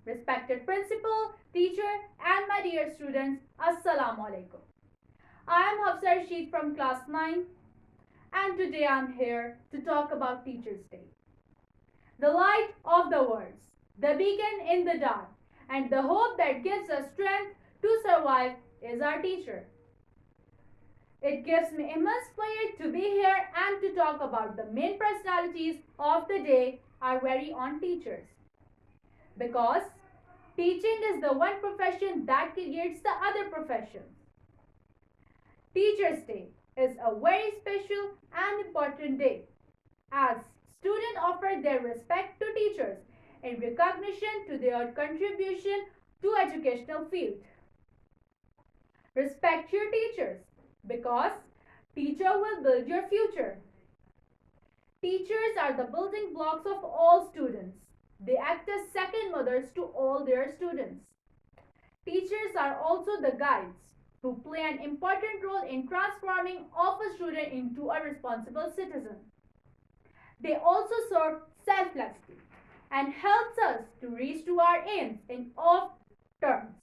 Respected principal, teacher, and my dear students, Assalamu alaikum. I am Hafsa Rasheed from class 9, and today I am here to talk about Teachers' Day. The light of the world, the beacon in the dark, and the hope that gives us strength to survive is our teacher. It gives me immense pleasure to be here and to talk about the main personalities of the day, our very own teachers. Because teaching is the one profession that creates the other professions. Teachers' Day is a very special and important day as students offer their respect to teachers in recognition to their contribution to educational field. Respect your teachers because teacher will build your future. Teachers are the building blocks of all students. They act as second mothers to all their students. Teachers are also the guides who play an important role in transforming of a student into a responsible citizen. They also serve selflessly and helps us to reach to our aims in all terms.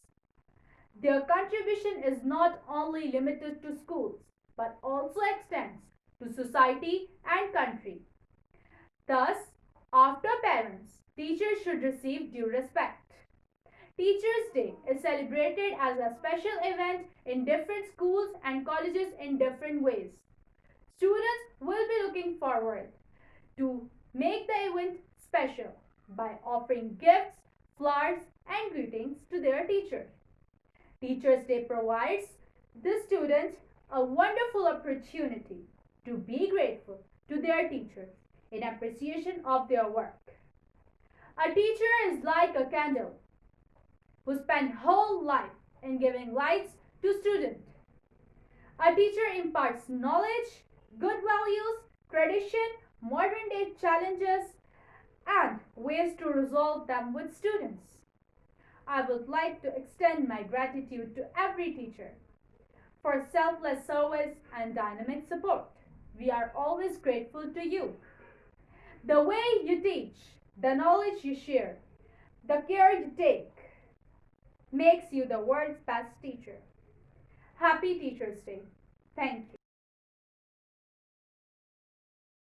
Their contribution is not only limited to schools but also extends to society and country. Thus, after parents, teachers should receive due respect. Teachers' Day is celebrated as a special event in different schools and colleges in different ways. Students will be looking forward to make the event special by offering gifts, flowers, and greetings to their teacher. Teachers' Day provides the students a wonderful opportunity to be grateful to their teachers in appreciation of their work. A teacher is like a candle who spend whole life in giving lights to students. A teacher imparts knowledge, good values, tradition, modern day challenges, and ways to resolve them with students. I would like to extend my gratitude to every teacher for selfless service and dynamic support. We are always grateful to you. The way you teach, the knowledge you share, the care you take makes you the world's best teacher. Happy Teachers' Day. Thank you.